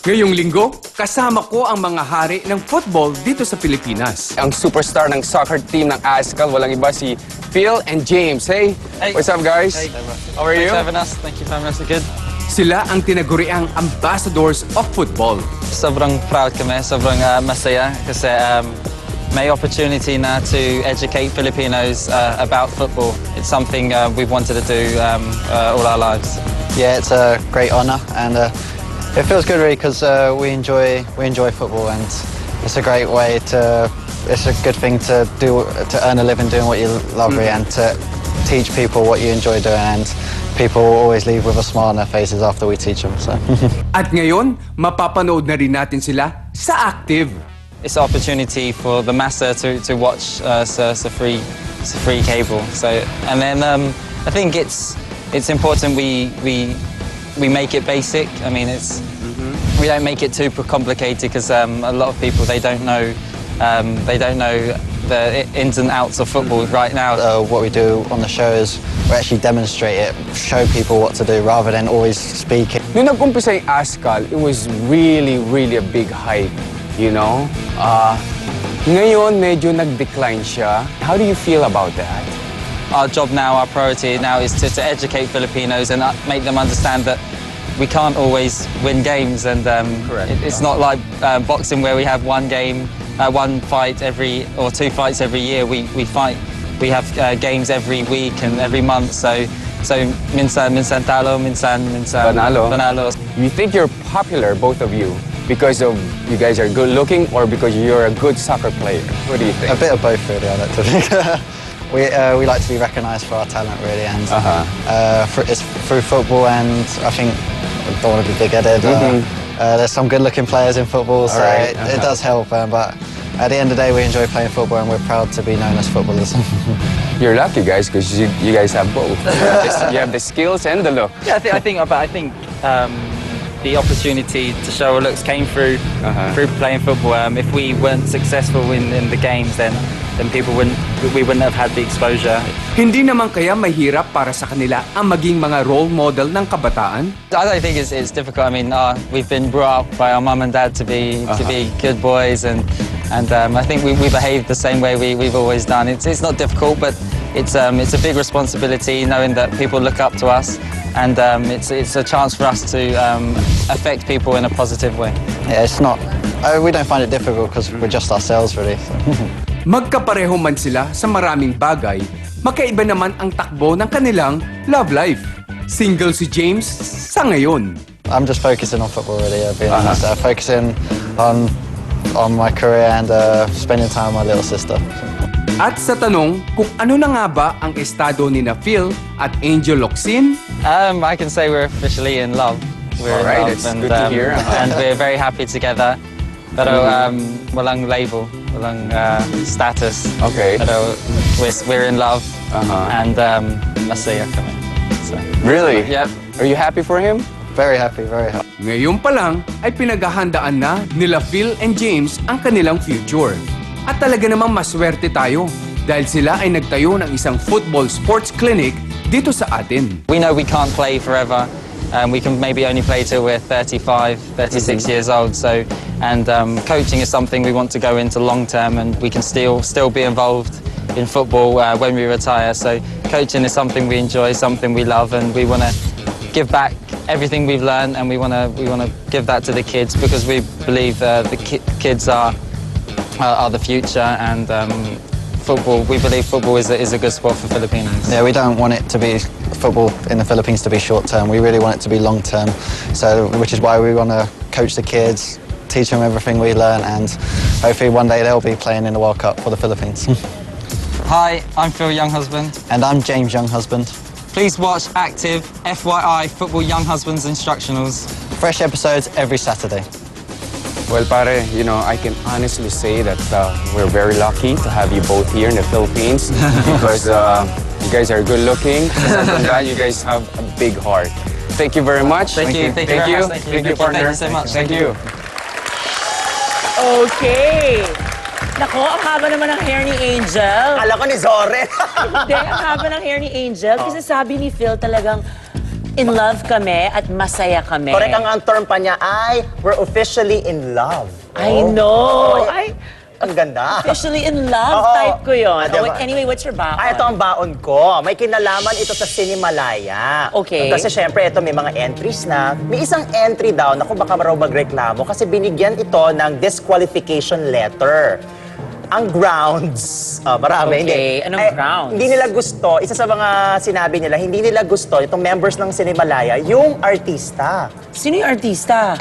Ngayong linggo, kasama ko ang mga hari ng football dito sa Pilipinas. Ang superstar ng soccer team ng ASCAL, walang iba si Phil and James. Hey, Hey. what's up guys? Hey. How are you? Thanks for having us. Thank you for having us again. Sila ang tinaguriang ambassadors of football. Sobrang proud kami, sobrang masaya kasi may opportunity na to educate Filipinos about football. It's something we've wanted to do all our lives. Yeah, it's a great honour and it feels good really because we enjoy football and it's a great way to. It's a good thing to do to earn a living doing what you love really, and to teach people what you enjoy doing, and people always leave with a smile on their faces after we teach them. So. At ngayon, mapapanood na rin natin sila sa Active. It's an opportunity for the massa to watch it's a free cable. So and then I think it's important we make it basic. I mean we don't make it too complicated because a lot of people they don't know the ins and outs of football right now. What we do on the show is we actually demonstrate it, show people what to do rather than always speaking. Nung nag-umpisa yung ASCAL, it was really a big hype, you know? Ngayon, medyo nag-decline siya. How do you feel about that? Our job now, our priority now is to educate Filipinos and make them understand that we can't always win games, and it's not like boxing where we have one game, one fight or two fights every year. We fight. We have games every week and every month. So minsan talo, minsan panalo. You think you're popular, both of you, because of you guys are good looking or because you're a good soccer player? What do you think? A bit of both really, I like to think. We like to be recognised for our talent really, and it's through football, and I think I don't want to be big-headed. There's some good-looking players in football, so right. it does help. But at the end of the day, we enjoy playing football, and we're proud to be known as footballers. You're lucky, guys, because you guys have both. You have the skills and the look. Yeah, I think the opportunity to show our looks came through playing football. If we weren't successful in the games, then we wouldn't have had the exposure. Hindi naman kaya mahirap para sa kanila ang maging mga role model ng kabataan? I don't think it's difficult. I mean, we've been brought up by our mum and dad to be good boys, and I think we behave the same way we've always done. It's not difficult, but it's a big responsibility knowing that people look up to us, and it's a chance for us to affect people in a positive way. Yeah, it's not. We don't find it difficult because we're just ourselves really. So. Magkapareho man sila sa maraming bagay, makaiba naman ang takbo ng kanilang love life. Single si James sa ngayon. I'm just focusing on football really. Being honest, focusing on my career and spending time with my little sister. At sa tanong kung ano na nga ba ang estado ni na Phil at Angel Locsin, I can say we're officially in love. We're All right, in love, it's good to hear. And we're very happy together. Pero walang label, walang status. Okay. Pero we're in love, and masaya kami. So, Really? yep. Are you happy for him? Very happy, very happy. ngayon pa lang ay pinaghahandaan na nila Phil and James ang kanilang future. At talaga namang maswerte tayo dahil sila ay nagtayo ng isang football sports clinic dito sa atin. We know we can't play forever. We can maybe only play till we're 35, 36 years old. So, and coaching is something we want to go into long term, and we can still be involved in football when we retire. So, coaching is something we enjoy, something we love, and we want to give back everything we've learned, and we want to give that to the kids because we believe the kids are the future, and football. We believe football is a good sport for Filipinos. Yeah, we don't want it to be football in the Philippines to be short term. We really want it to be long term. So, which is why we want to coach the kids, teach them everything we learn, and hopefully one day they'll be playing in the World Cup for the Philippines. Hi, I'm Phil Younghusband. And I'm James Younghusband. Please watch Active FYI Football Young Husbands Instructionals. Fresh episodes every Saturday. Well, pare, you know, I can honestly say that we're very lucky to have you both here in the Philippines because you guys are good looking. Aside from that, you guys have a big heart. Thank you very much. Thank you very much. Thank you, partner. Thank you so much. Thank you. Okay. Nako, ang haba naman ng hair ni Angel. Kala ko ni Zoren. Hindi, ang haba ng hair ni Angel. Kasi sabi ni Phil talagang in love kami at masaya kami. Correct, ang term pa niya ay, we're officially in love. I Oh. know. Oh, Ay, ang ganda. officially in love Oo. type ko yun. Ah, diba? Anyway, what's your baon? Ito ang baon ko. May kinalaman ito sa Sinimalaya. Okay. Kasi syempre, ito may mga entries na. May isang entry daw, naku baka raw magreklamo kasi binigyan ito ng disqualification letter. Ang grounds, marami. Okay, anong grounds? Hindi nila gusto, isa sa mga sinabi nila, hindi nila gusto, itong members ng Sinimalaya, yung artista. Sino yung artista?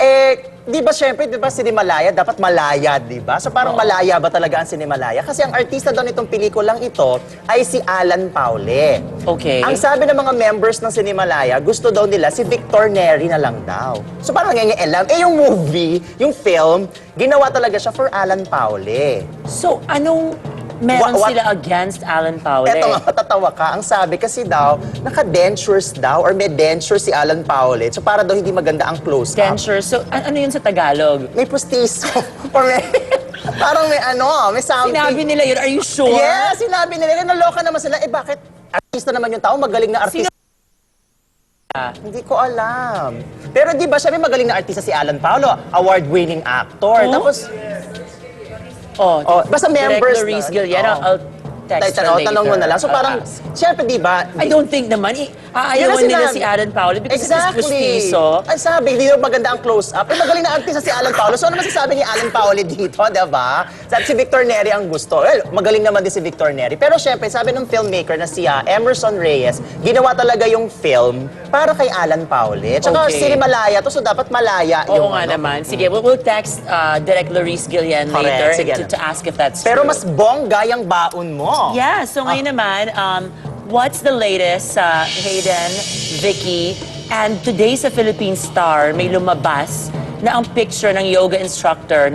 Di ba syempre, di ba Sinimalaya, dapat malaya, di ba? So parang malaya ba talaga ang Sinimalaya? Kasi ang artista daw nitong pelikulang ito ay si Alan Paule. Okay. Ang sabi ng mga members ng Sinimalaya, gusto daw nila si Victor Neri na lang daw. So parang nangyayailam. Yung movie, yung film, ginawa talaga siya for Alan Paule. So, anong meron What- sila against Alan Paule? Eto nga, matatawa ka. Ang sabi kasi daw, naka-dentures daw or may dentures si Alan Paule. So para daw hindi maganda ang close-up. Denture. So, ano yun sa Tagalog? May pustiso. Or may, parang may something. Sinabi nila yun. Are you sure? Yes, sinabi nila. Naloka naman sila. Bakit? Artista naman yung tao, magaling na artista. Hindi ko alam. Pero di ba, siya may magaling na artista si Alan Paolo, award-winning actor. Oh? Tapos, basta members Direct Laurice na. Gilliero, Oo. I'll text her later. Tanong mo na lang. So I'll parang, ask. syempre di ba, I don't think naman, Yun aayawan ang nila sinabi. si Alan Paule because Exactly. it's pustiso. Ay sabi, hindi daw maganda ang close-up. Ay magaling na artista si Alan Paolo. So ano masasabi ni Alan Paolo dito, di ba? Sabi si Victor Neri ang gusto. Well, magaling naman din si Victor Neri. Pero syempre, sabi ng filmmaker na si Emerson Reyes, ginawa talaga yung film para kay Alan Paolo. Tsaka Okay. Sinimalaya to, so dapat malaya Oo yung nga ano. naman. Sige, we'll text Direct Laurice Gillian Correct. later Sige. to ask if that's Pero true. mas bongga yung baon mo. Yeah, so ngayon naman, what's the latest sa Hayden, Vicky, and today sa Philippine Star, may lumabas na ang picture ng yoga instructor,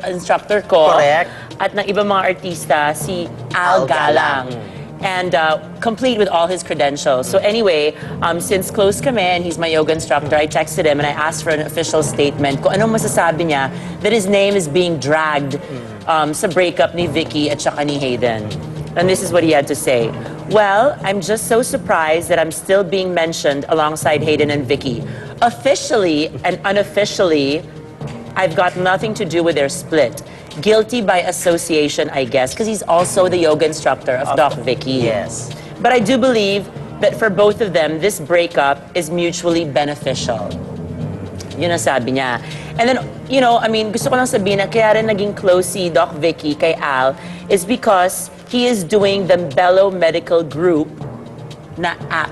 instructor ko, Correct. at ng ibang mga artista, si Al Al Galang. Galang. And complete with all his credentials. So anyway, since close kami and he's my yoga instructor, I texted him and I asked for an official statement kung anong masasabi niya that his name is being dragged sa breakup ni Vicky at saka ni Hayden. And this is what he had to say. Well, I'm just so surprised that I'm still being mentioned alongside Hayden and Vicky. Officially and unofficially, I've got nothing to do with their split. Guilty by association, I guess, because he's also the yoga instructor of Doc Vicky. Yes. But I do believe that for both of them, this breakup is mutually beneficial. Yun ang sabi niya. And then, gusto ko lang sabihin na kaya rin naging close si Doc Vicky kay Al is because he is doing the Bello Medical Group na app.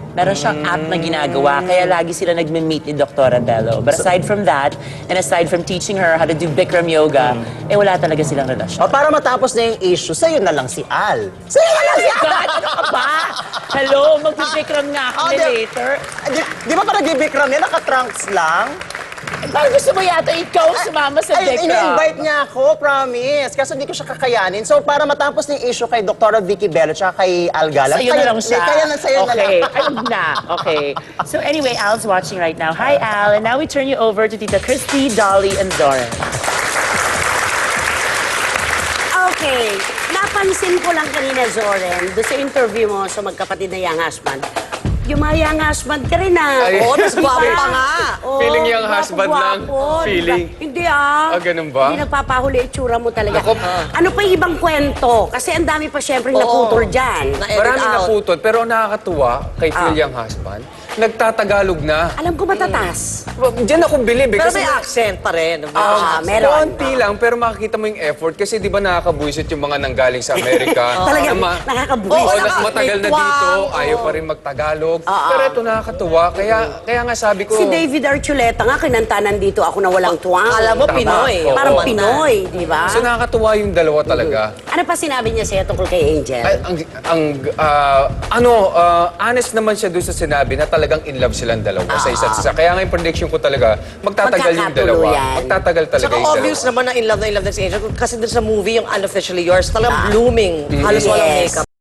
Meron siyang app na ginagawa, kaya lagi sila nagme-meet ni Dr. Bello. But aside from that, and aside from teaching her how to do Bikram yoga, wala talaga silang relasyon. O para matapos na yung issue, sa'yo na lang si Al. Sa'yo na lang si Al! God, ano ka ba? Hello, mag-Bikram nga kami later. Di ba parang Bikram yan? Naka-trunks lang? Parang gusto mo yata ikaw sumama sa Ay, Bikram. in-invite niya ako, promise. Kaso hindi ko siya kakayanin. So, para matapos na yung issue kay Dr. Vicky Bello tsaka kay Al Galang, Sa'yo na lang siya. Kaya na sa'yo na lang. Okay, alam na. Okay. So anyway, Al's watching right now. Hi, Al. And now we turn you over to Tita Christy, Dolly, and Doran. Okay, napansin ko lang kanina, Zoren, doon sa interview mo sa magkapatid na young husband, yung mga young husband ka rin Ay. Oo, mas gwapo Feeling- pa nga. Oo, feeling young gwapo, husband lang. gwapo, Feeling. diba? Hindi ah. Ganun ba? Hindi nagpapahuli itsura mo talaga. Ako- Ano pa yung ibang kwento? Kasi ang dami pa syempre naputol dyan. Marami naputol, pero ang nakakatuwa kay Phil Young Husband, nagtatagalog na. Alam ko matatas. Diyan ako bilib eh. Pero kasi may accent pa rin. Meron. konti lang, pero makikita mo yung effort. Kasi di ba nakakabuisit yung mga nanggaling sa Amerika. Talagang na nakakabuwisit. Oo, Oo, matagal na may dito, twang, ayaw oo. pa rin magtagalog. Pero ito nakakatuwa. Kaya nga sabi ko... Si David Archuleta nga, kinanta nandito ako na walang tuwang. Alam mo, Tama. Pinoy. Oo. Parang Mata. Pinoy, di ba? So nakakatuwa yung dalawa talaga. Ano pa sinabi niya sa'yo tungkol kay Angel? Ay, honest naman siya doon sa sinabi na talagang in love silang dalawa sa isa't isa. Kaya nga yung prediction ko talaga, magtatagal yung dalawa. Magkakatuluyan. Magtatagal talaga Saka yung obvious dalawa. naman na in love na si Angel. Kasi dun sa movie, yung Unofficially Yours, talagang blooming. Halos walang Yes. makeup.